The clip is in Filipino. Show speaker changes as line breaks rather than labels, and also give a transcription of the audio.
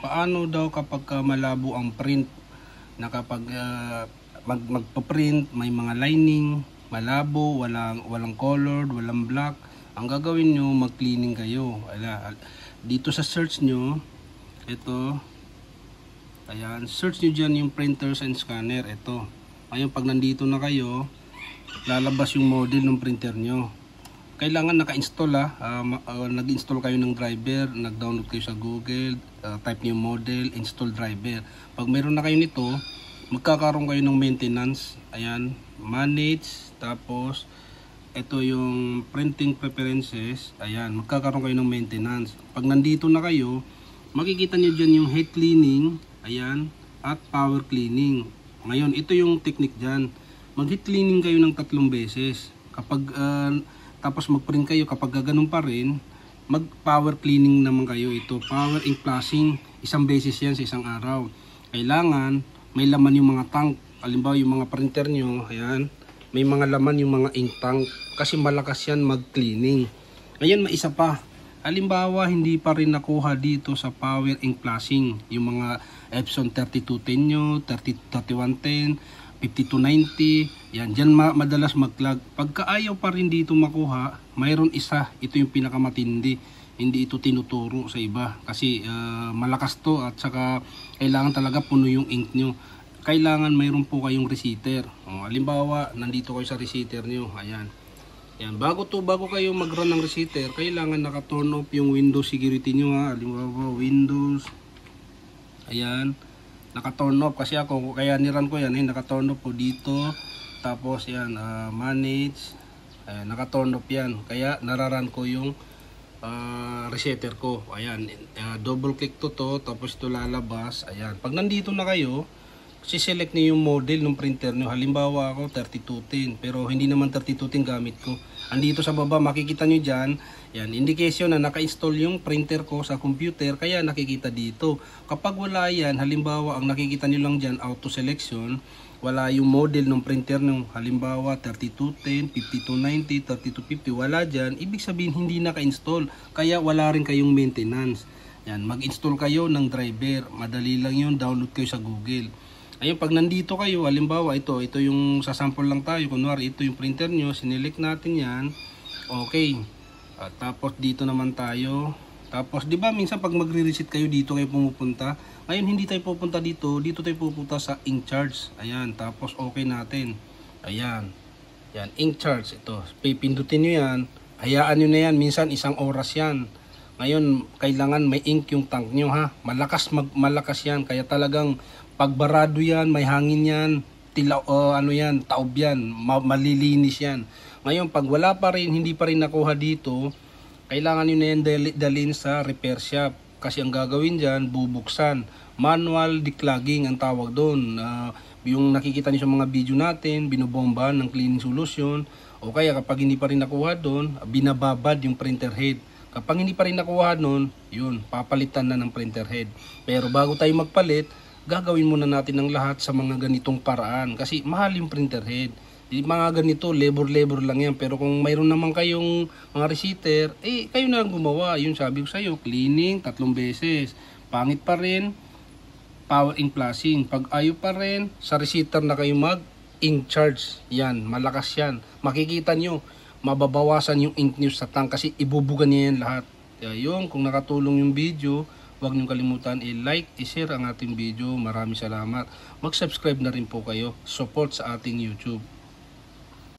Paano daw kapag malabo ang print na kapag magpa-print may mga lining, malabo, walang colored, walang black. Ang gagawin nyo, mag-cleaning kayo. Dito sa search nyo, ito, ayan, search nyo dyan yung printers and scanner. Ito. Ngayon, pag nandito na kayo, lalabas yung model ng printer nyo. Kailangan naka-install nag-install kayo ng driver, nag-download kayo sa Google, type niyo model, install driver. Pag meron na kayo nito, magkakaroon kayo ng maintenance. Ayan, manage, tapos ito yung printing preferences. Ayan, magkakaroon kayo ng maintenance. Pag nandito na kayo, makikita niyo dyan yung head cleaning, ayan, at power cleaning. Ngayon, ito yung technique dyan. Mag-head cleaning kayo ng 3 beses. Kapag tapos mag-print kayo, kapag ganun pa rin, mag-power cleaning naman kayo. Ito, power ink flushing, 1 beses yan sa isang araw. Kailangan may laman yung mga tank. Halimbawa yung mga printer nyo, ayan, may mga laman yung mga ink tank kasi malakas yan mag-cleaning. Ngayon, may isa pa. Halimbawa, hindi pa rin nakuha dito sa power ink flushing yung mga Epson 3210 nyo, 3110, 5290, yan, dyan madalas mag-lag. Pagka ayaw pa rin dito makuha, mayroon isa, ito yung pinakamatindi, hindi ito tinuturo sa iba kasi malakas to at saka kailangan talaga puno yung ink nyo. Kailangan mayroon po kayong receiver. Halimbawa, nandito kayo sa receiver nyo, ayan. Yan, bago kayo mag-run ng receiver, kailangan naka-turn off yung Windows security nyo, ha. Halimbawa, Windows, ayan, naka-turn off kasi ako, kaya niran ko yan, naka-turn off po dito, tapos yan, manage, naka-turn off yan, kaya nararan ko yung resetter ko. Ayan, double click to, tapos ito lalabas. Ayan, pag nandito na kayo, si-select niyo yung model ng printer nyo. Halimbawa ako 3210, pero hindi naman 3210 gamit ko. Andito sa baba makikita nyo dyan, yan, indication na naka-install yung printer ko sa computer, kaya nakikita dito. Kapag wala yan, halimbawa ang nakikita nyo lang dyan, auto selection, wala yung model ng printer nyo, halimbawa 3210, 5290, 3250, wala dyan, ibig sabihin hindi naka-install, kaya wala rin kayong maintenance. Yan, mag-install kayo ng driver, madali lang yun, download kayo sa Google. Ayun, pag nandito kayo, halimbawa ito yung sasample lang tayo, kunwari ito yung printer nyo, sinelect natin yan, okay. Tapos dito naman tayo, tapos di ba minsan pag magre-reset kayo dito kayo pumupunta, ngayon hindi tayo pupunta dito, dito tayo pupunta sa ink charge. Ayan, tapos okay natin. Ayan, yan, ink charge, ito, pipindutin nyo yan, hayaan nyo na yan, minsan 1 oras yan. Ngayon, kailangan may ink yung tank nyo, ha, malakas yan, kaya talagang pagbarado yan, may hangin yan, taob yan, malilinis yan. Ngayon, pag wala pa rin, hindi pa rin nakuha dito, kailangan nyo na yan dalhin sa repair shop. Kasi ang gagawin dyan, bubuksan. Manual declogging ang tawag doon. Yung nakikita nyo sa mga video natin, binubomba ng cleaning solution. O kaya kapag hindi pa rin nakuha doon, binababad yung printer head. Kapag hindi pa rin nakuha doon, yun, papalitan na ng printer head. Pero bago tayo magpalit, gagawin muna natin ang lahat sa mga ganitong paraan. Kasi mahal yung printer head. Mga ganito, labor lang yan. Pero kung mayroon naman kayong mga receiver, kayo na lang gumawa. Yun sabi ko sa'yo, cleaning 3 beses. Pangit pa rin, power ink flushing. Pag ayaw pa rin, sa receiver na kayo mag-ink charge. Yan, malakas yan. Makikita nyo, mababawasan yung ink nyo sa tank kasi ibubugan niya yan lahat. Kaya yun, kung nakatulong yung video, huwag niyong kalimutan i-like, i-share ang ating video. Maraming salamat. Mag-subscribe na rin po kayo. Support sa ating YouTube.